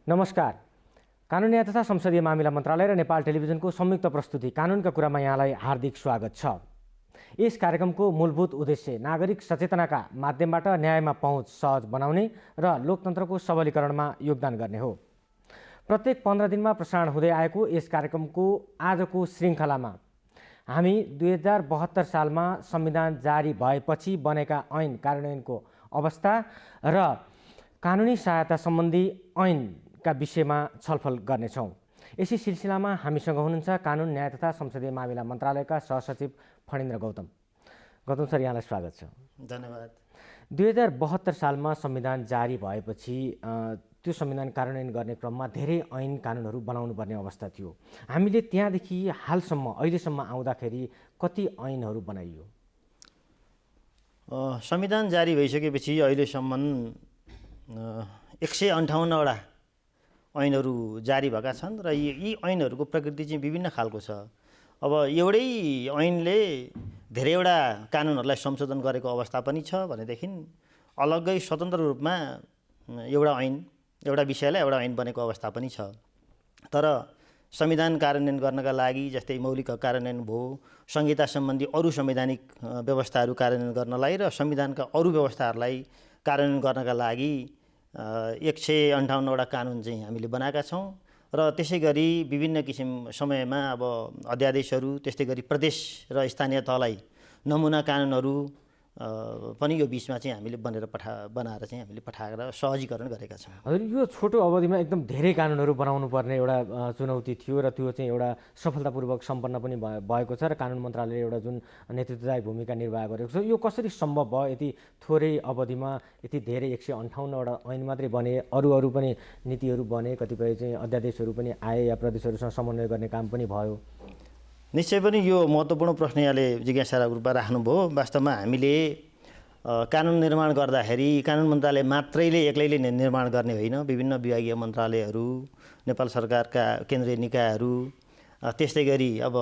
नमस्कार। कानुन न्याय तथा संसदीय मामिला मन्त्रालय र नेपाल टेलिभिजनको संयुक्त प्रस्तुति कानुनका कुरामा यहाँलाई हार्दिक स्वागत छ। यस कार्यक्रमको मूलभूत उद्देश्य नागरिक सचेतनाका माध्यमबाट न्यायमा पहुँच सहज बनाउने र लोकतन्त्रको सबलीकरणमा योगदान गर्ने हो। प्रत्येक 15 दिनमा प्रसारण हुँदै आएको यस कार्यक्रमको आजको श्रृङ्खलामा हामी 2072 सालमा संविधान जारी भएपछि बनेका ऐन कार्यान्वयनको अवस्था र कानुनी सहायता सम्बन्धी ऐनका विषयमा छलफल गर्नेछौँ। यसै सिलसिलामा हामीसँग हुनुहुन्छ कानुन न्याय तथा संसदीय मामिला मन्त्रालयका सहसचिव फणेन्द्र गौतम। गौतम सर, यहाँलाई स्वागत छ। धन्यवाद। 2072 सालमा संविधान जारी भएपछि त्यो संविधान कार्यान्वयन गर्ने क्रममा धेरै ऐन कानुनहरू बनाउनु पर्ने अवस्था थियो। हामीले त्यहाँदेखि हालसम्म अहिलेसम्म आउँदाखेरि कति ऐनहरू बनाइयो? संविधान जारी भइसकेपछि अहिलेसम्म 158वटा ऐनहरू जारी भएका छन् र यी ऐनहरूको प्रकृति चाहिँ विभिन्न खालको छ। अब एउटै ऐनले धेरैवटा कानुनहरूलाई संशोधन गरेको अवस्था पनि छ भनेदेखि अलग्गै स्वतन्त्र रूपमा एउटा विषयलाई एउटा ऐन बनेको अवस्था पनि छ। तर संविधान कार्यान्वयन गर्नका लागि जस्तै मौलिक हक कार्यान्वयन भयो, संहिता सम्बन्धी अरू संवैधानिक व्यवस्थाहरू कार्यान्वयन गर्नलाई र संविधानका अरू व्यवस्थाहरूलाई कार्यान्वयन गर्नका लागि 158वटा कानुन चाहिँ हामीले बनाएका छौँ र त्यसै गरी विभिन्न किसिम समयमा अब अध्यादेशहरू, त्यस्तै गरी प्रदेश र स्थानीय तहलाई नमुना कानुनहरू पनि यो बिचमा चाहिँ हामीले बनाएर चाहिँ हामीले पठाएर सहजीकरण गरेका छौँ। हजुर, यो छोटो अवधिमा एकदम धेरै कानुनहरू बनाउनु पर्ने एउटा चुनौती थियो र त्यो चाहिँ एउटा सफलतापूर्वक सम्पन्न पनि भएको छ र कानुन मन्त्रालयले एउटा जुन नेतृत्वदायी भूमिका निर्वाह गरेको छ। यो कसरी सम्भव भयो? यति थोरै अवधिमा यति धेरै 158वटा ऐन मात्रै बने, अरू पनि नीतिहरू बने, कतिपय चाहिँ अध्यादेशहरू पनि आए या प्रदेशहरूसँग समन्वय गर्ने काम पनि भयो। निश्चय पनि यो महत्त्वपूर्ण प्रश्न यहाँले जिज्ञासा रूपमा राख्नुभयो। वास्तवमा हामीले कानुन निर्माण गर्दाखेरि कानुन मन्त्रालय मात्रैले एक्लैले निर्माण गर्ने होइन। विभिन्न विभागीय मन्त्रालयहरू, नेपाल सरकारका केन्द्रीय निकायहरू, त्यस्तै गरी अब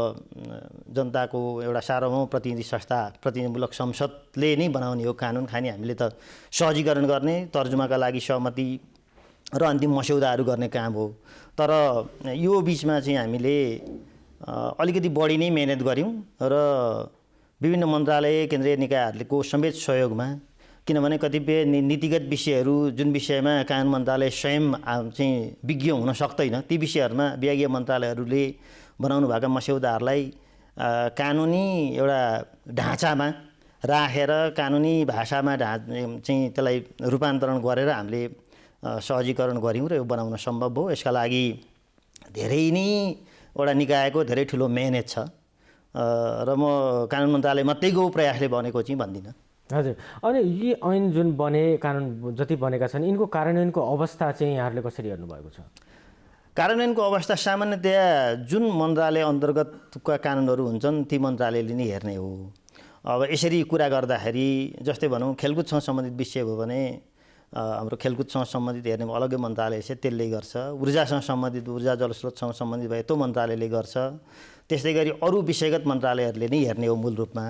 जनताको एउटा सार्वभौम प्रतिनिधि संस्था, प्रतिनिधिमूलक संसदले नै बनाउने हो कानुन। हामीले त सहजीकरण गर्ने, तर्जुमाका लागि सहमति र अन्तिम मस्यौदाहरू गर्ने काम हो। तर यो बिचमा चाहिँ हामीले अलिकति बढी नै मेहनत गऱ्यौँ र विभिन्न मन्त्रालय, केन्द्रीय निकायहरूको समेत सहयोगमा, किनभने कतिपय नीतिगत विषयहरू जुन विषयमा कानुन मन्त्रालय स्वयं चाहिँ विज्ञ हुन सक्दैन, ती विषयहरूमा विभागीय मन्त्रालयहरूले बनाउनु भएका मस्यौदाहरूलाई कानुनी एउटा ढाँचामा राखेर कानुनी भाषामा चाहिँ त्यसलाई रूपान्तरण गरेर हामीले सहजीकरण गऱ्यौँ र यो बनाउन सम्भव भयो। यसका लागि धेरै नै एउटा निकायको धेरै ठुलो मेहनत छ र म कानुन मन्त्रालय मात्रैको प्रयासले बनेको चाहिँ भन्दिनँ। हजुर, अनि यी ऐन जुन बने, कानुन जति बनेका छन्, यिनको कार्यान्वयनको अवस्था चाहिँ यहाँहरूले कसरी हेर्नुभएको छ? कार्यान्वयनको अवस्था सामान्यतया जुन मन्त्रालय अन्तर्गतका कानुनहरू हुन्छन् ती मन्त्रालयले नै हेर्ने हो। अब यसरी कुरा गर्दाखेरि जस्तै भनौँ खेलकुदसँग सम्बन्धित विषय भयो भने हाम्रो खेलकुदसँग सम्बन्धित हेर्ने अलग्गै मन्त्रालय छ, त्यसले गर्छ। ऊर्जासँग सम्बन्धित, ऊर्जा जलस्रोतसँग सम्बन्धित भए त्यो मन्त्रालयले गर्छ। त्यस्तै गरी अरू विषयगत मन्त्रालयहरूले नै हेर्ने हो मूल रूपमा।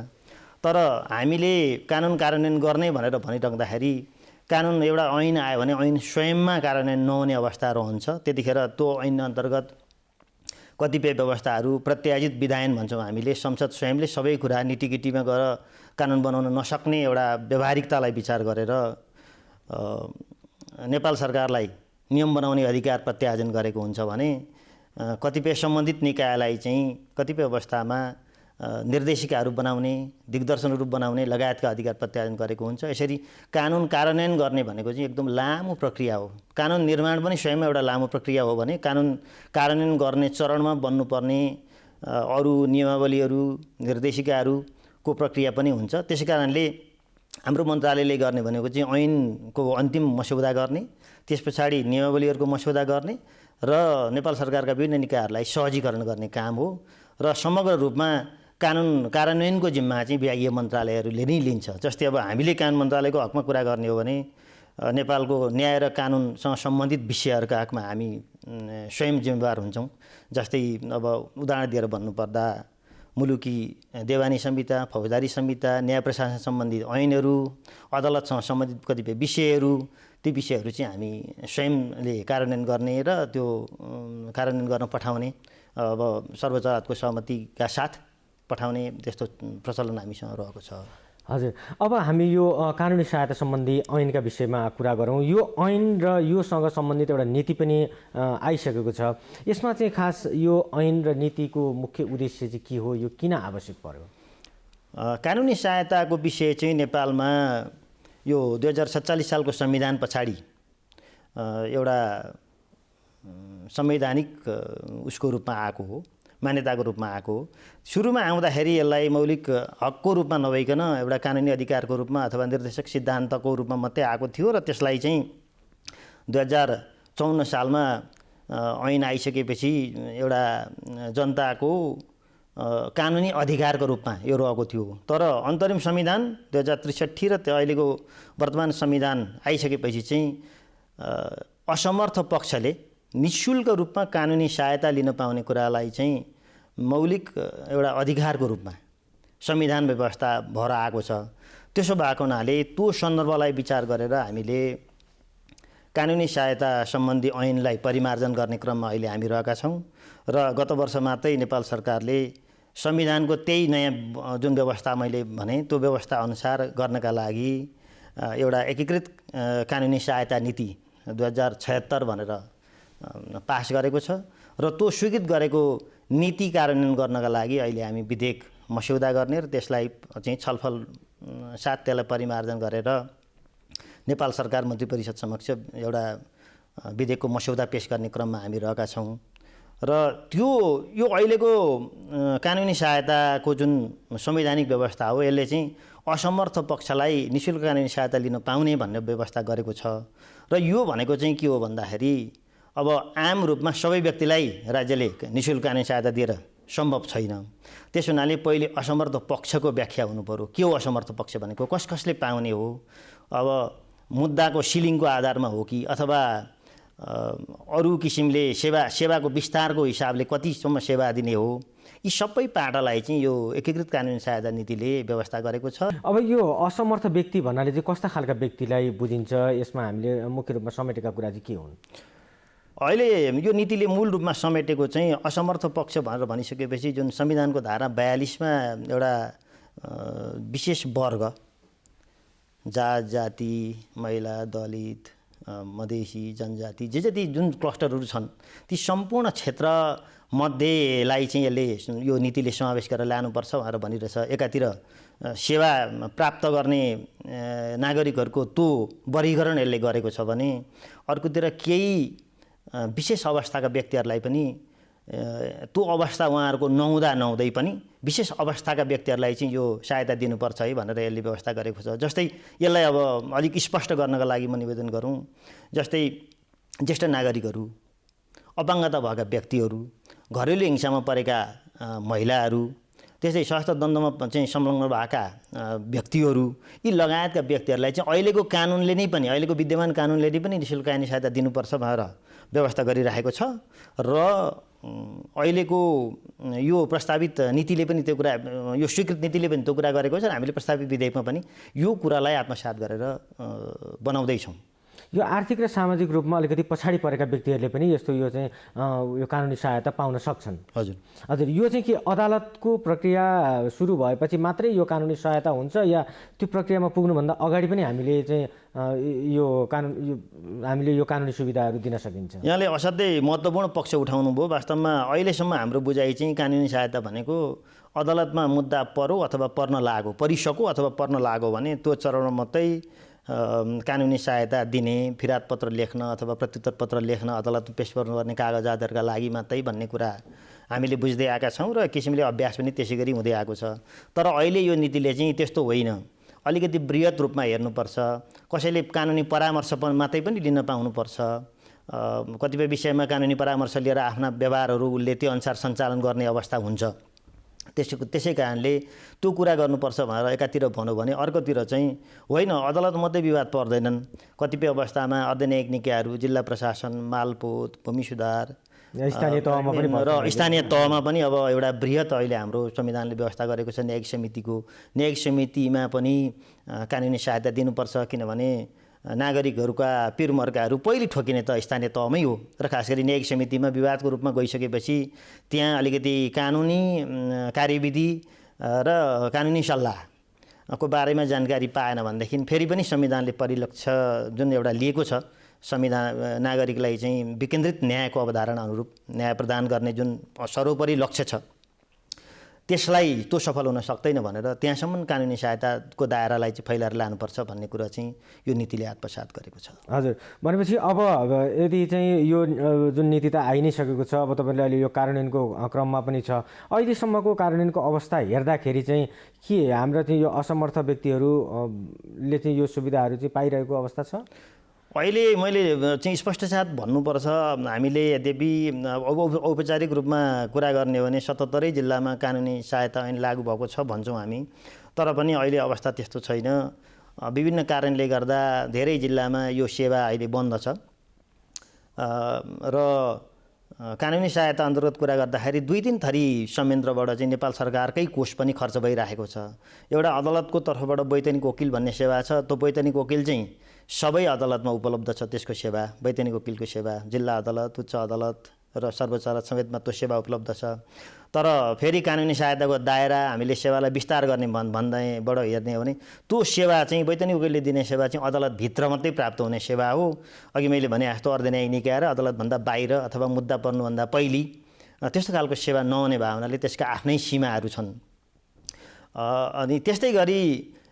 तर हामीले कानुन कार्यान्वयन गर्ने भनेर भनिराख्दाखेरि कानुन एउटा ऐन आयो भने ऐन स्वयंमा कार्यान्वयन नहुने अवस्था रहन्छ। त्यतिखेर त्यो ऐन अन्तर्गत कतिपय व्यवस्थाहरू प्रत्याजित विधायन भन्छौँ हामीले। संसद स्वयंले सबै कुरा नीतिगिटीमा गएर कानुन बनाउन नसक्ने एउटा व्यावहारिकतालाई विचार गरेर नेपाल सरकारलाई नियम बनाउने अधिकार प्रत्यार्जन गरेको हुन्छ भने कतिपय सम्बन्धित निकायलाई चाहिँ कतिपय अवस्थामा निर्देशिकाहरू बनाउने, दिग्दर्शनहरू बनाउने लगायतका अधिकार प्रत्यार्जन गरेको हुन्छ। यसरी कानुन कार्यान्वयन गर्ने भनेको चाहिँ एकदम लामो प्रक्रिया हो। कानुन निर्माण पनि स्वयंमा एउटा लामो प्रक्रिया हो भने कानुन कार्यान्वयन गर्ने चरणमा बन्नुपर्ने अरू नियमावलीहरू, निर्देशिकाहरूको प्रक्रिया पनि हुन्छ। त्यसै कारणले हाम्रो मन्त्रालयले गर्ने भनेको चाहिँ ऐनको अन्तिम मस्यौदा गर्ने, त्यस पछाडि नियमावलीहरूको मस्यौदा गर्ने र नेपाल सरकारका विभिन्न निकायहरूलाई सहजीकरण गर्ने काम हो। र समग्र रूपमा कानुन कार्यान्वयनको जिम्मा चाहिँ विभागीय मन्त्रालयहरूले नै लिन्छ। जस्तै अब हामीले कानुन मन्त्रालयको हकमा कुरा गर्ने हो भने नेपालको न्याय र कानुनसँग सम्बन्धित विषयहरूका हकमा हामी स्वयं जिम्मेवार हुन्छौँ। जस्तै अब उदाहरण दिएर भन्नुपर्दा मुलुकी देवानी संहिता, फौजदारी संहिता, न्याय प्रशासन सम्बन्धी ऐनहरू, अदालतसँग सम्बन्धित कतिपय विषयहरू, ती विषयहरू चाहिँ हामी स्वयंले कार्यान्वयन गर्ने र त्यो कार्यान्वयन गर्न पठाउने अब सर्वोच्च अदालतको सहमतिका साथ पठाउने त्यस्तो प्रचलन हामीसँग रहेको छ। हजुर, अब हामी यो कानुनी सहायता सम्बन्धी ऐनका विषयमा कुरा गरौँ। यो ऐन र योसँग सम्बन्धित एउटा नीति पनि आइसकेको छ। यसमा चाहिँ खास यो ऐन र नीतिको मुख्य उद्देश्य चाहिँ के हो, यो किन आवश्यक पर्यो? कानुनी सहायताको विषय चाहिँ नेपालमा यो 2047 सालको संविधान पछाडि एउटा संवैधानिक उसको रूपमा आएको हो, मान्यताको रूपमा आएको हो। सुरुमा आउँदाखेरि यसलाई मौलिक हकको रूपमा नभइकन एउटा कानुनी अधिकारको रूपमा अथवा निर्देशक सिद्धान्तको रूपमा मात्रै आएको थियो र त्यसलाई चाहिँ 2054 सालमा ऐन आइसकेपछि एउटा जनताको कानुनी अधिकारको रूपमा यो रहेको थियो। तर अन्तरिम संविधान 2063 र अहिलेको वर्तमान संविधान आइसकेपछि चाहिँ असमर्थ पक्षले निःशुल्क रूपमा कानुनी सहायता लिन पाउने कुरालाई चाहिँ मौलिक एउटा अधिकारको रूपमा संविधान व्यवस्था भएर आएको छ। त्यसो भएको हुनाले त्यो सन्दर्भलाई विचार गरेर हामीले कानुनी सहायता सम्बन्धी ऐनलाई परिमार्जन गर्ने क्रममा अहिले हामी रहेका छौँ र गत वर्ष मात्रै नेपाल सरकारले संविधानको त्यही नयाँ जुन व्यवस्था मैले भने त्यो व्यवस्था अनुसार गर्नका लागि एउटा एकीकृत कानुनी सहायता नीति 2076 भनेर पास गरेको छ र त्यो स्वीकृत गरेको नीति कार्यान्वयन गर्नका लागि अहिले हामी विधेयक मस्यौदा गर्ने र त्यसलाई चाहिँ छलफल साथ त्यसलाई परिमार्जन गरेर नेपाल सरकार मन्त्री परिषद समक्ष एउटा विधेयकको मस्यौदा पेश गर्ने क्रममा हामी रहेका छौँ र त्यो यो अहिलेको कानुनी सहायताको जुन संवैधानिक व्यवस्था हो यसले चाहिँ असमर्थ पक्षलाई निःशुल्क कानुनी सहायता लिन पाउने भन्ने व्यवस्था गरेको छ र यो भनेको चाहिँ के हो भन्दाखेरि अब आम रूपमा सबै व्यक्तिलाई राज्यले निःशुल्क कानुनी सहायता दिएर सम्भव छैन। त्यस हुनाले पहिले असमर्थ पक्षको व्याख्या हुनु पर्यो। के हो असमर्थ पक्ष भनेको? कसले पाउने हो? अब मुद्दाको सिलिङको आधारमा हो कि अथवा अरू किसिमले सेवाको विस्तारको हिसाबले कतिसम्म सेवा दिने हो? यी सबै पाटालाई चाहिँ यो एकीकृत कानुनी सहायता नीतिले व्यवस्था गरेको छ। अब यो असमर्थ व्यक्ति भन्नाले चाहिँ कस्ता खालका व्यक्तिलाई बुझिन्छ? यसमा हामीले मुख्य रूपमा समेटेका कुरा चाहिँ के हुन्? अहिले यो नीतिले मूल रूपमा समेटेको चाहिँ असमर्थ पक्ष भनेर भनिसकेपछि जुन संविधानको धारा 42मा एउटा विशेष वर्ग जात जाति महिला दलित मधेसी जनजाति जे जति जुन क्लस्टरहरू छन् ती सम्पूर्ण क्षेत्रमध्येलाई चाहिँ यसले यो नीतिले समावेश गरेर ल्यानुपर्छ भनेर भनिरहेछ। एकातिर सेवा प्राप्त गर्ने नागरिकहरूको त्यो वर्गीकरण यसले गरेको छ भने अर्कोतिर केही विशेष अवस्थाका व्यक्तिहरूलाई पनि त्यो अवस्था उहाँहरूको नहुँदै पनि विशेष अवस्थाका व्यक्तिहरूलाई चाहिँ यो सहायता दिनुपर्छ है भनेर यसले व्यवस्था गरेको छ। जस्तै यसलाई अब अलिक स्पष्ट गर्नका लागि म निवेदन गरौँ, जस्तै ज्येष्ठ नागरिकहरू, अपाङ्गता भएका व्यक्तिहरू, घरेलु हिंसामा परेका महिलाहरू, त्यसै स्वास्थ्य द्वन्द्वमा चाहिँ संलग्न भएका व्यक्तिहरू, यी लगायतका व्यक्तिहरूलाई चाहिँ अहिलेको कानुनले नै पनि अहिलेको विद्यमान कानुनले नै पनि निःशुल्क कानुनी सहायता दिनुपर्छ भनेर व्यवस्था गरिरहेको छ र अहिलेको यो प्रस्तावित नीतिले पनि त्यो कुरा, यो स्वीकृत नीतिले पनि त्यो कुरा गरेको छ र हामीले प्रस्तावित विधेयकमा पनि यो कुरालाई आत्मसात गरेर बनाउँदैछौँ। यो आर्थिक र सामाजिक रूपमा अलिकति पछाडि परेका व्यक्तिहरूले पनि यस्तो यो चाहिँ यो कानुनी सहायता पाउन सक्छन्। हजुर, यो चाहिँ के अदालतको प्रक्रिया सुरु भएपछि मात्रै यो कानुनी सहायता हुन्छ या त्यो प्रक्रियामा पुग्नुभन्दा अगाडि पनि हामीले चाहिँ हामीले यो कानुनी सुविधाहरू दिन सकिन्छ? यहाँले असाध्यै महत्त्वपूर्ण पक्ष उठाउनु भयो। वास्तवमा अहिलेसम्म हाम्रो बुझाइ चाहिँ कानुनी सहायता भनेको अदालतमा मुद्दा परो अथवा पर्न लागो, परिसक्यो अथवा पर्न लागो भने त्यो चरणमा मात्रै कानुनी सहायता दिने, फिराद पत्र लेख्न अथवा प्रत्युत्तर पत्र लेख्न, अदालतमा पेश गर्नुपर्ने कागज आधारका लागि मात्रै भन्ने कुरा हामीले बुझ्दै आएका छौँ र किसिमले अभ्यास पनि त्यसै गरी हुँदै आएको छ। तर अहिले यो नीतिले चाहिँ त्यस्तो होइन, अलिकति बृहत रूपमा हेर्नुपर्छ। कसैले कानुनी परामर्श मात्रै पनि लिन पाउनुपर्छ। कतिपय विषयमा कानुनी परामर्श लिएर आफ्ना व्यवहारहरू उसले त्यो अनुसार सञ्चालन गर्ने अवस्था हुन्छ। त्यसै कारणले त्यो कुरा गर्नुपर्छ भनेर एकातिर भनौँ भने अर्कोतिर चाहिँ होइन, अदालत मात्रै विवाद पर्दैनन्। कतिपय अवस्थामा अर्धन्यायिक निकायहरू, जिल्ला प्रशासन, मालपोत, भूमि सुधार स्थानीय तहमा पनि अब एउटा बृहत अहिले हाम्रो संविधानले व्यवस्था गरेको छ न्यायिक समितिको। न्यायिक समितिमा पनि कानुनी सहायता दिनुपर्छ, किनभने नागरिकहरूका पिरमर्काहरू पहिले ठोकिने त स्थानीय तहमै हो र खास गरी न्यायिक समितिमा विवादको रूपमा गइसकेपछि त्यहाँ अलिकति कानुनी कार्यविधि र कानुनी सल्लाहको बारेमा जानकारी पाएन भनेदेखि फेरि पनि संविधानले परिलक्ष्य जुन एउटा लिएको छ संविधान नागरिकलाई चाहिँ विकेन्द्रित न्यायको अवधारणा अनुरूप न्याय प्रदान गर्ने जुन सर्वोपरि लक्ष्य छ त्यसलाई त्यो सफल हुन सक्दैन भनेर त्यहाँसम्म कानुनी सहायताको दायरालाई चाहिँ फैलाएर लानुपर्छ भन्ने कुरा चाहिँ यो नीतिले आत्मसात गरेको छ। हजुर, भनेपछि अब यदि चाहिँ यो जुन नीति त आइ नै सकेको छ, अब तपाईँले अहिले यो कार्यान्वयनको क्रममा पनि छ, अहिलेसम्मको कार्यान्वयनको अवस्था हेर्दाखेरि चाहिँ के हाम्रा चाहिँ यो असमर्थ व्यक्तिहरूले चाहिँ यो सुविधाहरू चाहिँ पाइरहेको अवस्था छ? अहिले मैले चाहिँ स्पष्टसाथ भन्नुपर्छ, हामीले यद्यपि औपचारिक रूपमा कुरा गर्ने हो भने 77 जिल्लामा कानुनी सहायता ऐन लागू भएको छ भन्छौँ हामी, तर पनि अहिले अवस्था त्यस्तो छैन। विभिन्न कारणले गर्दा धेरै जिल्लामा यो सेवा अहिले बन्द छ र कानुनी सहायता अन्तर्गत कुरा गर्दाखेरि 2-3 थरी संयन्त्रबाट चाहिँ नेपाल सरकारकै कोष पनि खर्च भइरहेको छ। एउटा अदालतको तर्फबाट वैतनिक वकिल भन्ने सेवा छ, त्यो वैतनिक वकिल चाहिँ सबै अदालतमा उपलब्ध छ। त्यसको सेवा वैतनिक वकिलको सेवा जिल्ला अदालत, उच्च अदालत र सर्वोच्च अदालत समेतमा त्यो सेवा उपलब्ध छ। तर फेरि कानुनी सहायताको दायरा हामीले सेवालाई विस्तार गर्ने भन्दैबाट हेर्ने हो भने त्यो सेवा चाहिँ वैतनिक वकिलले दिने सेवा चाहिँ अदालतभित्र मात्रै प्राप्त हुने सेवा हो। अघि मैले भने जस्तो अर्धन्यायिक निकाय र अदालतभन्दा बाहिर अथवा मुद्दा पर्नुभन्दा पहिले त्यस्तो खालको सेवा नहुने भावनाले त्यसका आफ्नै सीमाहरू छन्। अनि त्यस्तै गरी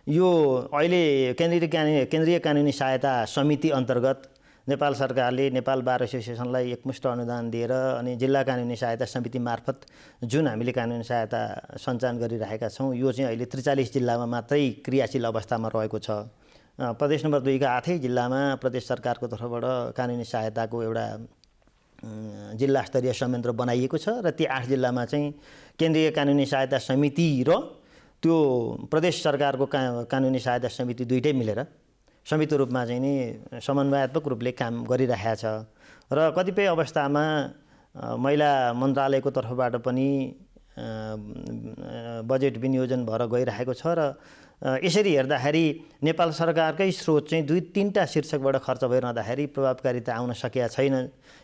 यो अहिले केन्द्रीय कानुनी सहायता समिति अन्तर्गत नेपाल सरकारले नेपाल बार एसोसिएसनलाई एकमुष्ट अनुदान दिएर अनि जिल्ला कानुनी सहायता समिति मार्फत जुन हामीले कानुनी सहायता सञ्चालन गरिरहेका छौँ, यो चाहिँ अहिले 43 जिल्लामा मात्रै क्रियाशील अवस्थामा रहेको छ। प्रदेश नम्बर 2 का 8 जिल्लामा प्रदेश सरकारको तर्फबाट कानुनी सहायताको एउटा जिल्ला स्तरीय संयन्त्र बनाइएको छ र ती 8 जिल्लामा चाहिँ केन्द्रीय कानुनी सहायता समिति र त्यो प्रदेश सरकारको कानुनी सहायता समिति दुईटै मिलेर संयुक्त रूपमा चाहिँ नि समन्वयात्मक रूपले काम गरिरहेको छ र कतिपय अवस्थामा महिला मन्त्रालयको तर्फबाट पनि बजेट विनियोजन भएर गइरहेको छ र यसरी हेर्दाखेरि नेपाल सरकारकै स्रोत चाहिँ 2-3टा शीर्षकबाट खर्च भइरहँदाखेरि प्रभावकारिता आउन सकेका छैन।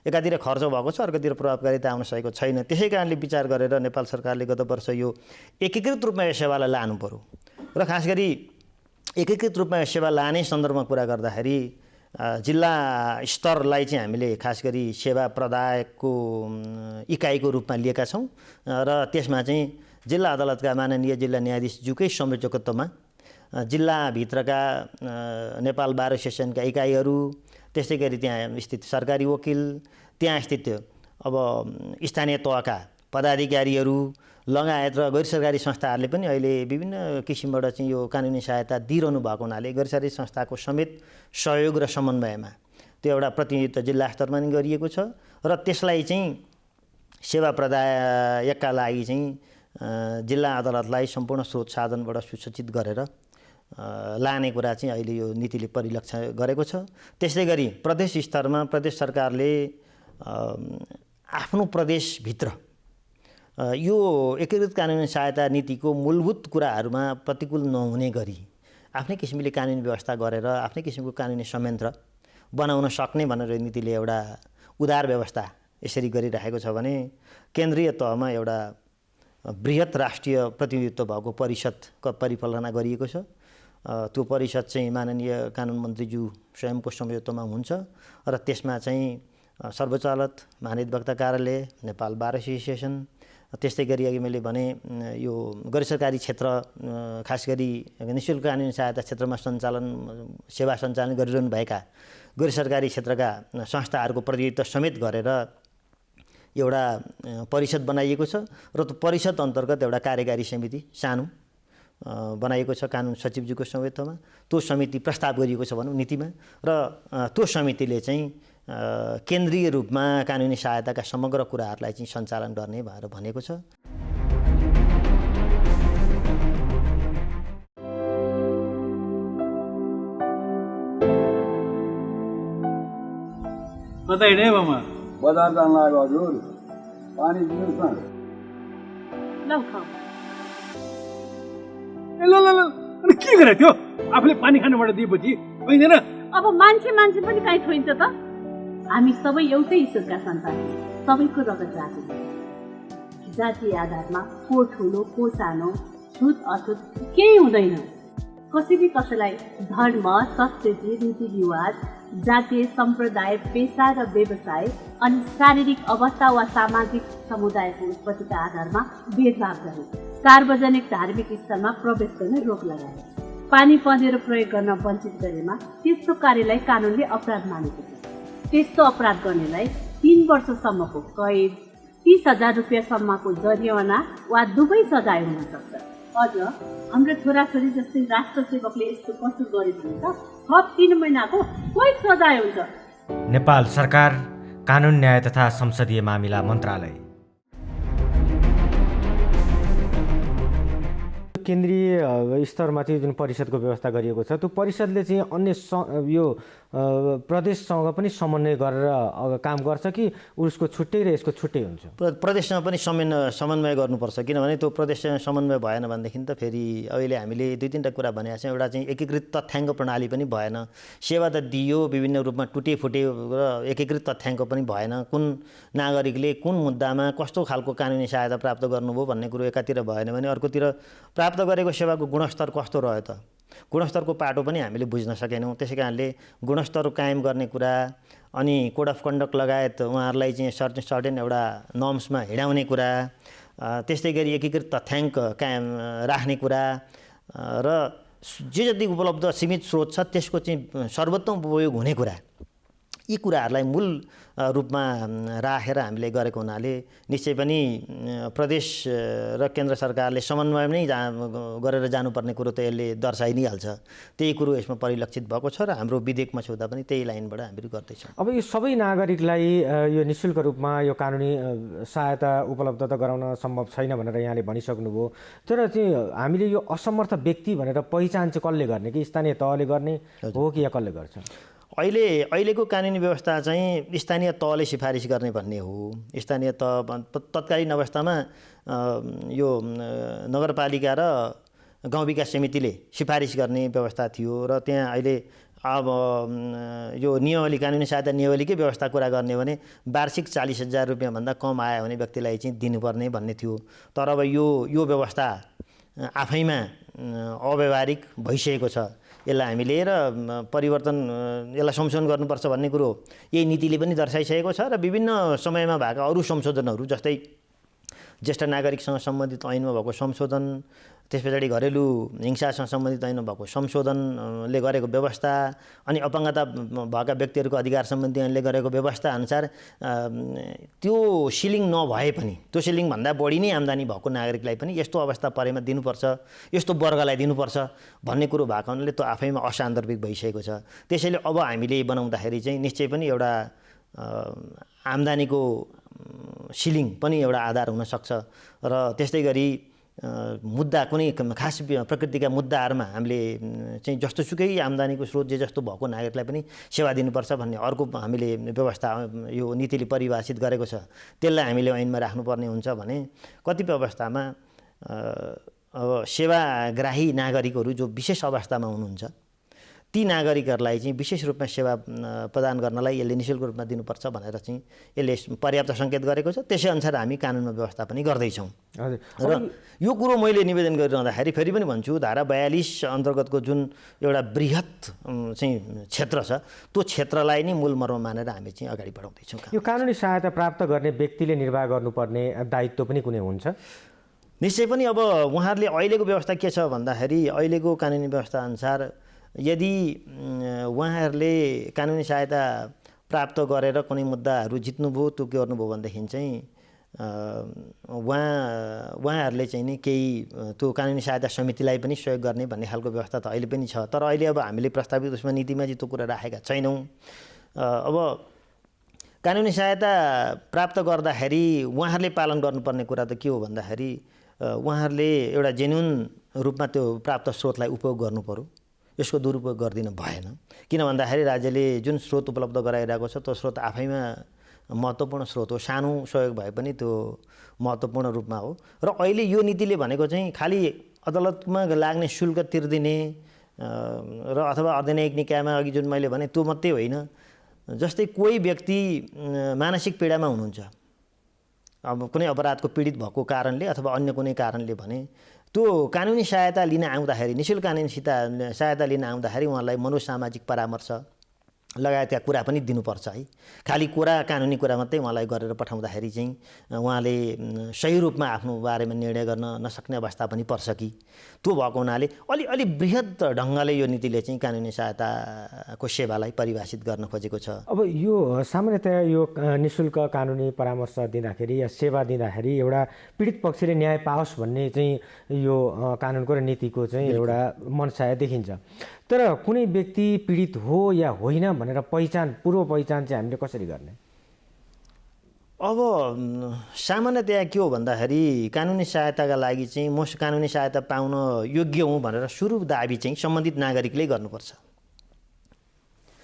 एकातिर खर्च भएको छ, अर्कोतिर प्रभावकारिता आउन सकेको छैन। त्यसै कारणले विचार गरेर नेपाल सरकारले गत वर्ष यो एकीकृत रूपमा यो सेवालाई लानु पर्यो र खास गरी एकीकृत रूपमा यो सेवा लाने सन्दर्भमा कुरा गर्दाखेरि जिल्ला स्तरलाई चाहिँ हामीले खास गरी सेवा प्रदायकको इकाइको रूपमा लिएका छौँ र त्यसमा चाहिँ जिल्ला अदालतका माननीय जिल्ला न्यायाधीशज्यूकै संयोजकत्वमा जिल्लाभित्रका नेपाल बार एसोसिएसनका इकाइहरू, त्यस्तै गरी त्यहाँ स्थित सरकारी वकिल, त्यहाँ स्थित अब स्थानीय तहका पदाधिकारीहरू लगायत र गैर सरकारी संस्थाहरूले पनि अहिले विभिन्न किसिमबाट चाहिँ यो कानुनी सहायता दिइरहनु भएको हुनाले गैर सरकारी संस्थाको समेत सहयोग र समन्वयमा त्यो एउटा प्रतिनिधित्व जिल्ला स्तरमा नि गरिएको छ र त्यसलाई चाहिँ सेवा प्रदायकका लागि चाहिँ जिल्ला अदालतलाई सम्पूर्ण स्रोत साधनबाट सुसज्जित गरेर लाने कुरा चाहिँ अहिले यो नीतिले परिलक्ष्य गरेको छ। त्यसै गरी प्रदेश स्तरमा प्रदेश सरकारले आफ्नो प्रदेशभित्र यो एकीकृत कानुनी सहायता नीतिको मूलभूत कुराहरूमा प्रतिकूल नहुने गरी आफ्नै किसिमले कानुनी व्यवस्था गरेर आफ्नै किसिमको कानुनी संयन्त्र बनाउन सक्ने भनेर नीतिले एउटा उदार व्यवस्था यसरी गरिरहेको छ भने केन्द्रीय तहमा एउटा बृहत राष्ट्रिय प्रतिनिधित्व भएको परिषदको परिकल्पना गरिएको छ। त्यो परिषद चाहिँ माननीय कानुन मन्त्रीज्यू स्वयंको संयोजकत्वमा हुन्छ र त्यसमा चाहिँ सर्वोच्च अदालत, महाधिवक्ता कार्यालय, नेपाल बार एसोसिएसन, त्यस्तै गरी अघि मैले भने यो गैर सरकारी क्षेत्र खास गरी निःशुल्क कानुनी सहायता क्षेत्रमा सेवा सञ्चालन गरिरहनु भएका गैर सरकारी क्षेत्रका संस्थाहरूको प्रतिनिधित्व समेत गरेर एउटा परिषद बनाइएको छ र त्यो परिषद अन्तर्गत एउटा कार्यकारी समिति सानो बनाइएको छ कानुन सचिवज्यूको संयोजकत्वमा। त्यो समिति प्रस्ताव गरिएको छ भनौँ नीतिमा र त्यो समितिले चाहिँ केन्द्रीय रूपमा कानुनी सहायताका समग्र कुराहरूलाई चाहिँ सञ्चालन गर्ने भनेर भनेको छ। कतै नै मामा बजार जान लाग्यो हजुर, पानी दिनुहोस् न। ल खाऊ। ल ल ल अनि के गरे त्यो? आफूले पानी खानबाट दिएपछि होइन अब मान्छे मान्छे पनि कहीँ छोइन्छ त? हामी सबै एउटै ईश्वरका सन्तान हौँ, सबैको रगत राखेको छ। जातीय आधारमा को ठुलो को सानो छुत अछुत केही हुँदैन। कसैले कसैलाई धर्म, संस्कृति, रीतिरिवाज, जातीय सम्प्रदाय, पेसा र व्यवसाय अनि शारीरिक अवस्था वा सामाजिक समुदायको उत्पत्तिका आधारमा भेदभाव गरे। सार्वजनिक धार्मिक स्थलमा प्रवेश गर्न रोक लगाए। पानी पँधेरो प्रयोग गर्न वञ्चित गरेमा त्यस्तो कार्यलाई कानुनले अपराध मानेको छ। त्यस्तो अपराध गर्नेलाई 3 वर्षसम्मको कैद, 30,000 रुपियाँसम्मको जरिवाना वा दुवै सजाय हुन सक्छ। अझ हाम्रो छोराछोरी जस्तै राष्ट्र सेवकले यस्तो कसुर गरे भने त थप 3 महिनाको कैद सजाय हुन्छ। नेपाल सरकार, कानुन न्याय तथा संसदीय मामिला मन्त्रालय। केन्द्रीय स्तरमा चाहिँ जुन परिषदको व्यवस्था गरिएको छ, त्यो परिषदले चाहिँ अन्य यो प्रदेशसँग पनि समन्वय गरेर काम गर्छ कि उसको छुट्टै र यसको छुट्टै हुन्छ? प्रदेशसँग पनि समन्वय गर्नुपर्छ, किनभने त्यो प्रदेशसँग समन्वय भएन भनेदेखि त फेरि अहिले हामीले 2-3टा कुरा भनेका छौँ। एउटा चाहिँ एकीकृत तथ्याङ्क प्रणाली पनि भएन, सेवा त दियो विभिन्न रूपमा टुटे फुटे र एकीकृत तथ्याङ्क पनि भएन। कुन नागरिकले कुन मुद्दामा कस्तो खालको कानुनी सहायता प्राप्त गर्नुभयो भन्ने कुरो एकातिर भएन भने अर्कोतिर प्राप्त गरेको सेवाको गुणस्तर कस्तो रह्यो त, गुणस्तरको पाटो पनि हामीले बुझ्न सकेनौँ। त्यसै कारणले गुणस्तर कायम गर्ने कुरा अनि कोड अफ कन्डक्ट लगायत उहाँहरूलाई चाहिँ सर्टेन एउटा नर्म्समा हिँडाउने कुरा, त्यस्तै गरी एकीकृत तथ्याङ्क कायम राख्ने कुरा र जे जति उपलब्ध सीमित स्रोत छ त्यसको चाहिँ सर्वोत्तम उपयोग हुने कुरा, यी कुराहरूलाई मूल रूपमा राखेर हामीले गरेको हुनाले निश्चय पनि प्रदेश र केन्द्र सरकारले समन्वय नै गरेर जानुपर्ने कुरो त यसले दर्शाइ नै हाल्छ। त्यही कुरो यसमा परिलक्षित भएको छ र हाम्रो विधेयकमा छुँदा पनि त्यही लाइनबाट हामीहरू गर्दैछौँ। अब यो सबै नागरिकलाई यो निःशुल्क रूपमा यो कानुनी सहायता उपलब्ध त गराउन सम्भव छैन भनेर यहाँले भनिसक्नुभयो, तर चाहिँ हामीले यो असमर्थ व्यक्ति भनेर पहिचान चाहिँ कसले गर्ने, कि स्थानीय तहले गर्ने हो कि या कसले गर्छ? अहिलेको कानुनी व्यवस्था चाहिँ स्थानीय तहले सिफारिस गर्ने भन्ने हो। स्थानीय तह तत्कालीन अवस्थामा यो नगरपालिका र गाउँ विकास समितिले सिफारिस गर्ने व्यवस्था थियो र त्यहाँ अहिले अब यो नियमावली कानुनी सहायता नियमावलीकै व्यवस्था कुरा गर्ने भने वार्षिक 40,000 रुपियाँभन्दा कम आयो भने व्यक्तिलाई चाहिँ दिनुपर्ने भन्ने थियो। तर अब यो व्यवस्था आफैमा अव्यावहारिक भइसकेको छ। यसलाई हामी लिएर परिवर्तन, यसलाई संशोधन गर्नुपर्छ भन्ने कुरो यही नीतिले पनि दर्शाइसकेको छ र विभिन्न समयमा भएका अरू संशोधनहरू जस्तै ज्येष्ठ नागरिकसँग सम्बन्धित ऐनमा भएको संशोधन, त्यस पछाडि घरेलु हिंसासँग सम्बन्धित ऐनमा भएको संशोधनले गरेको व्यवस्था अनि अपाङ्गता भएका व्यक्तिहरूको अधिकार सम्बन्धी ऐनले गरेको व्यवस्था अनुसार त्यो सिलिङ नभए पनि, त्यो सिलिङभन्दा बढी नै आम्दानी भएको नागरिकलाई पनि यस्तो अवस्था परेमा दिनुपर्छ, यस्तो वर्गलाई दिनुपर्छ भन्ने कुरो भएको हुनाले त्यो आफैमा असान्दर्भिक भइसकेको छ। त्यसैले अब हामीले बनाउँदाखेरि चाहिँ निश्चय पनि एउटा आम्दानीको सिलिङ पनि एउटा आधार हुनसक्छ र त्यस्तै गरी मुद्दा कुनै खास प्रकृतिका मुद्दाहरूमा हामीले चाहिँ जस्तोसुकै आम्दानीको स्रोत जे जस्तो भएको नागरिकलाई पनि सेवा दिनुपर्छ भन्ने अर्को हामीले व्यवस्था यो नीतिले परिभाषित गरेको छ। त्यसलाई हामीले ऐनमा राख्नुपर्ने हुन्छ भने कतिपय अवस्थामा अब सेवाग्राही नागरिकहरू जो विशेष अवस्थामा हुनुहुन्छ ती नागरिकहरूलाई चाहिँ विशेष रूपमा सेवा प्रदान गर्नलाई यसले निःशुल्क रूपमा दिनुपर्छ भनेर चाहिँ यसले पर्याप्त सङ्केत गरेको छ। त्यसै अनुसार हामी कानुनमा व्यवस्था पनि गर्दैछौँ। र यो कुरो मैले निवेदन गरिरहँदाखेरि फेरि पनि भन्छु, धारा 42 अन्तर्गतको जुन एउटा बृहत चाहिँ क्षेत्र छ त्यो क्षेत्रलाई नै मूल मर्म मानेर हामी चाहिँ अगाडि बढाउँदैछौँ। यो कानुनी सहायता प्राप्त गर्ने व्यक्तिले निर्वाह गर्नुपर्ने दायित्व पनि कुनै हुन्छ? निश्चय पनि अब उहाँहरूले अहिलेको व्यवस्था के छ भन्दाखेरि अहिलेको कानुनी व्यवस्था अनुसार यदि उहाँहरूले कानुनी सहायता प्राप्त गरेर कुनै मुद्दाहरू जित्नुभयो, त्यो गर्नुभयो भनेदेखि चाहिँ उहाँहरूले चाहिँ नि केही त्यो कानुनी सहायता समितिलाई पनि सहयोग गर्ने भन्ने खालको व्यवस्था त अहिले पनि छ। तर अहिले अब हामीले प्रस्तावित उसमा नीतिमा चाहिँ त्यो कुरा राखेका छैनौँ। अब कानुनी सहायता प्राप्त गर्दाखेरि उहाँहरूले पालन गर्नुपर्ने कुरा त के हो भन्दाखेरि उहाँहरूले एउटा जेन्युन रूपमा त्यो प्राप्त स्रोतलाई उपयोग गर्नु पर्यो, यसको दुरुपयोग गर्दिन भएन। किन भन्दाखेरि राज्यले जुन स्रोत उपलब्ध गराइरहेको छ त्यो स्रोत आफैमा महत्त्वपूर्ण स्रोत हो, सानो सहयोग भए पनि त्यो महत्त्वपूर्ण रूपमा हो। र अहिले यो नीतिले भनेको चाहिँ खालि अदालतमा लाग्ने शुल्क तिर्दिने र अथवा अर्धन्यायिक निकायमा अघि जुन मैले भने त्यो मात्रै होइन, जस्तै कोही व्यक्ति मानसिक पीडामा हुनुहुन्छ, अब कुनै अपराधको पीडित भएको कारणले अथवा अन्य कुनै कारणले भने त्यो कानुनी सहायता लिन आउँदाखेरि, निःशुल्क कानुनी सहायता लिन आउँदाखेरि उहाँलाई मनोसामाजिक परामर्श लगायतका कुरा पनि दिनुपर्छ है। खालि कानुनी कुरा मात्रै उहाँलाई गरेर पठाउँदाखेरि चाहिँ उहाँले सही रूपमा आफ्नो बारेमा निर्णय गर्न नसक्ने अवस्था पनि पर्छ कि। त्यो भएको हुनाले अलि बृहत ढङ्गले यो नीतिले चाहिँ कानुनी सहायताको सेवालाई परिभाषित गर्न खोजेको छ। अब यो सामान्यतया यो निःशुल्क कानुनी परामर्श दिँदाखेरि या सेवा दिँदाखेरि एउटा पीडित पक्षले न्याय पाओस् भन्ने चाहिँ यो कानुनको र नीतिको चाहिँ एउटा मनसाय देखिन्छ। तर कुनै व्यक्ति पीडित हो या होइन भनेर पूर्व पहिचान चाहिँ हामीले कसरी गर्ने? अब सामान्यतया के हो भन्दाखेरि कानुनी सहायताका लागि चाहिँ म कानुनी सहायता पाउन योग्य हुँ भनेर सुरु दाबी चाहिँ सम्बन्धित नागरिकले गर्नुपर्छ।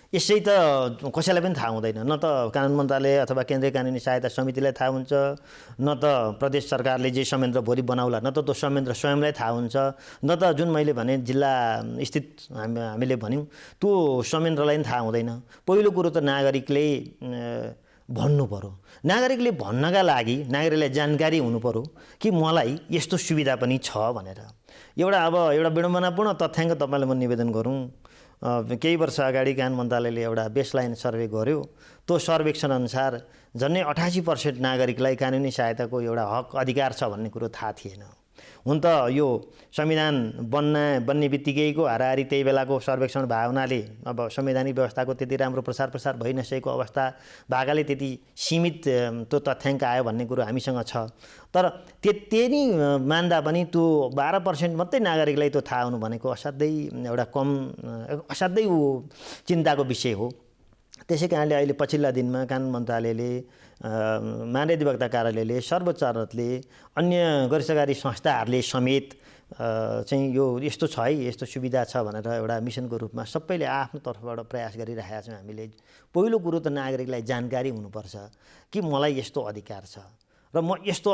यसै त कसैलाई पनि थाहा हुँदैन, न त कानुन मन्त्रालय अथवा केन्द्रीय कानुनी सहायता समितिलाई थाहा हुन्छ, न त प्रदेश सरकारले जे संयन्त्र भोलि बनाउला न त त्यो संयन्त्र स्वयंलाई थाहा हुन्छ, न त जुन मैले भने जिल्ला स्थित हामीले भन्यौँ त्यो संयन्त्रलाई पनि थाहा हुँदैन। पहिलो कुरो त नागरिकले भन्नु पर्यो। नागरिकले भन्नका लागि नागरिकलाई जानकारी हुनु पर्यो कि मलाई यस्तो सुविधा पनि छ भनेर। एउटा विडम्बनापूर्ण तथ्याङ्क तपाईँलाई म निवेदन गरौँ। केही वर्ष अगाडि कानुन मन्त्रालयले एउटा बेसलाइन सर्वे गर्यो। त्यो सर्वेक्षण अनुसार झन्डै 88% नागरिकलाई कानुनी सहायताको एउटा हक अधिकार छ भन्ने कुरो थाहा थिएन। हुन त यो संविधान बन्ने बित्तिकैको हाराहारी त्यही बेलाको सर्वेक्षण भएको हुनाले अब संवैधानिक व्यवस्थाको त्यति राम्रो प्रसार भइ नसकेको अवस्था भएकाले त्यति सीमित त्यो तथ्याङ्क आयो भन्ने कुरो हामीसँग छ। तर त्यति नै मान्दा पनि त्यो 12% मात्रै नागरिकलाई त्यो थाहा हुनु भनेको असाध्यै एउटा असाध्यै चिन्ताको विषय हो। त्यसै कारणले अहिले पछिल्ला दिनमा कानुन मन्त्रालयले, महाधिवक्ता अधिवक्ता कार्यालयले, सर्वोच्च अदालतले, अन्य गैर सरकारी संस्थाहरूले समेत चाहिँ यो यस्तो छ है, यस्तो सुविधा छ भनेर एउटा मिसनको रूपमा सबैले आफ्नो तर्फबाट प्रयास गरिरहेका छौँ। हामीले पहिलो कुरो त नागरिकलाई जानकारी हुनुपर्छ कि मलाई यस्तो अधिकार छ र म यस्तो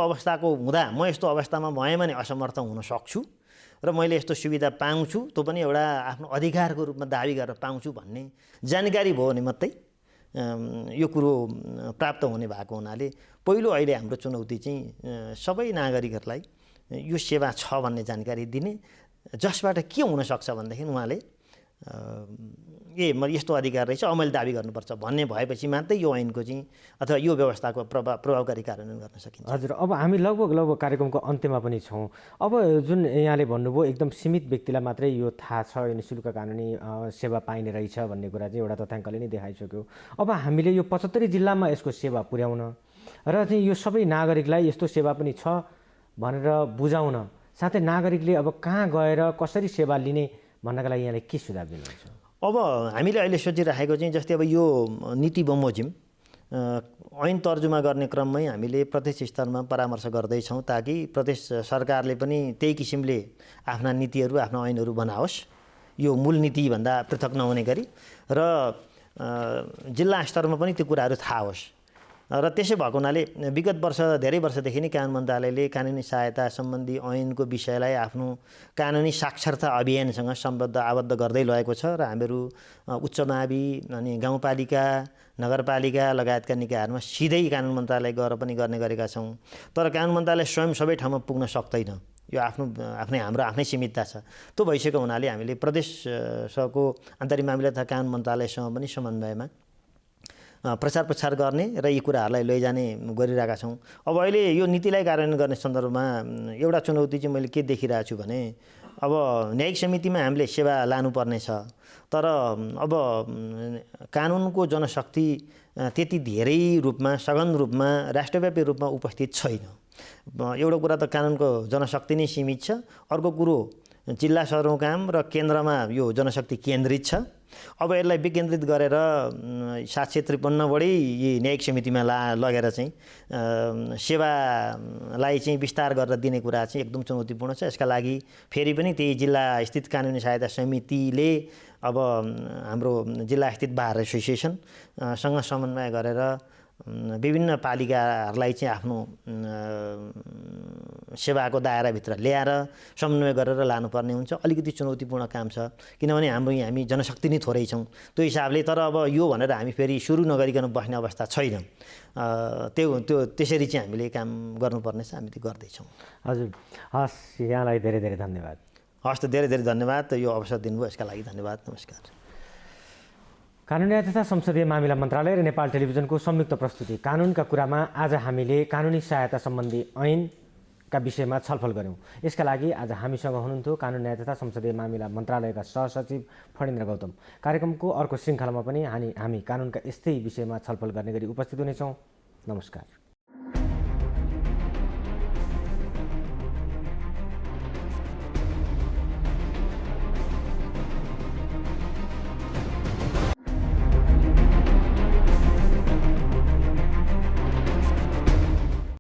अवस्थामा भएँ भने असमर्थ हुन सक्छु र मैले यस्तो सुविधा पाउँछु, त्यो पनि एउटा आफ्नो अधिकारको रूपमा दाबी गरेर पाउँछु भन्ने जानकारी भयो भने मात्रै यो कुरो प्राप्त हुने भएको हुनाले पहिलो अहिले हाम्रो चुनौती चाहिँ सबै नागरिकहरूलाई यो सेवा छ भन्ने जानकारी दिने, जसबाट के हुनसक्छ भनेदेखि उहाँले म यस्तो अधिकार रहेछ मैले दाबी गर्नुपर्छ भन्ने भएपछि मात्रै यो ऐनको चाहिँ अथवा यो व्यवस्थाको प्रभावकारी कार्यान्वयन गर्न सकिन्छ। हजुर, अब हामी लगभग कार्यक्रमको अन्त्यमा पनि छौँ। अब जुन यहाँले भन्नुभयो एकदम सीमित व्यक्तिलाई मात्रै यो थाहा छ, यो निःशुल्क कानुनी सेवा पाइने रहेछ भन्ने कुरा चाहिँ एउटा तथ्याङ्कले नै देखाइसक्यो। अब हामीले यो 75 जिल्लामा यसको सेवा पुर्याउन र चाहिँ यो सबै नागरिकलाई यस्तो सेवा पनि छ भनेर बुझाउन, साथै नागरिकले अब कहाँ गएर कसरी सेवा लिने भन्नका लागि यहाँले के सुझाव दिनुहुन्छ? अब हामीले अहिले सोचिराखेको चाहिँ जस्तै अब यो नीति बमोजिम ऐन तर्जुमा गर्ने क्रममै हामीले प्रदेश स्तरमा परामर्श गर्दैछौँ ताकि प्रदेश सरकारले पनि त्यही किसिमले आफ्ना नीतिहरू, आफ्ना ऐनहरू बनाओस्, यो मूल नीतिभन्दा पृथक नहुने गरी, र जिल्ला स्तरमा पनि त्यो कुराहरू थाहा होस्। र त्यसै भएको हुनाले विगत धेरै वर्षदेखि नै कानुन मन्त्रालयले कानुनी सहायता सम्बन्धी ऐनको विषयलाई आफ्नो कानुनी साक्षरता अभियानसँग आबद्ध गर्दै लगेको छ र हामीहरू उच्च मावि अनि गाउँपालिका, नगरपालिका लगायतका निकायहरूमा सिधै कानुन मन्त्रालय गएर पनि गर्ने गरेका छौँ। तर कानुन मन्त्रालय स्वयं सबै ठाउँमा पुग्न सक्दैन, यो हाम्रो आफ्नै सीमितता छ। त्यो भइसकेको हुनाले हामीले प्रदेशको आन्तरिक मामिला तथा कानुन मन्त्रालयसँग पनि समन्वयमा प्रचार गर्ने र यी कुराहरूलाई लैजाने गरिरहेका छौँ। अब अहिले यो नीतिलाई कार्यान्वयन गर्ने सन्दर्भमा एउटा चुनौती चाहिँ मैले के देखिरहेको छु भने अब न्यायिक समितिमा हामीले सेवा लानुपर्ने छ, तर अब कानुनको जनशक्ति त्यति धेरै रूपमा, सघन रूपमा, राष्ट्रव्यापी रूपमा उपस्थित छैन। एउटा कुरा त कानुनको जनशक्ति नै सीमित छ, अर्को कुरो जिल्ला सदरमुकाम र केन्द्रमा यो जनशक्ति केन्द्रित छ। अब यसलाई विकेन्द्रित गरेर 753 बढी यी न्यायिक समितिमा लगेर चाहिँ सेवालाई चाहिँ विस्तार गरेर दिने कुरा चाहिँ एकदम चुनौतीपूर्ण छ। यसका लागि फेरि पनि त्यही जिल्ला स्थित कानुनी सहायता समितिले अब हाम्रो जिल्ला स्थित बार एसोसिएसनसँग समन्वय गरेर विभिन्न पालिकाहरूलाई चाहिँ आफ्नो सेवाको दायराभित्र ल्याएर समन्वय गरेर लानुपर्ने हुन्छ। अलिकति चुनौतीपूर्ण काम छ, किनभने हामी जनशक्ति नै थोरै छौँ त्यो हिसाबले। तर अब यो भनेर हामी फेरि सुरु नगरिकन बस्ने अवस्था छैन। त्यसरी चाहिँ हामीले काम गर्नुपर्ने छ, हामी त्यो गर्दैछौँ। हजुर, हस्, यहाँलाई धेरै धेरै धन्यवाद। हस् त, धेरै धेरै धन्यवाद। यो अवसर दिनुभयो यसका लागि धन्यवाद। नमस्कार। कानुन न्याय तथा संसदीय मामिला मन्त्रालय र नेपाल टेलिभिजनको संयुक्त प्रस्तुति कानुनका कुरामा आज हामीले कानुनी सहायता सम्बन्धी ऐनका विषयमा छलफल गऱ्यौँ। यसका लागि आज हामीसँग हुनुहुन्थ्यो कानुन न्याय तथा संसदीय मामिला मन्त्रालयका सहसचिव फणीन्द्र गौतम। कार्यक्रमको अर्को श्रृङ्खलामा पनि हामी कानुनका यस्तै विषयमा छलफल गर्ने गरी उपस्थित हुनेछौँ। नमस्कार।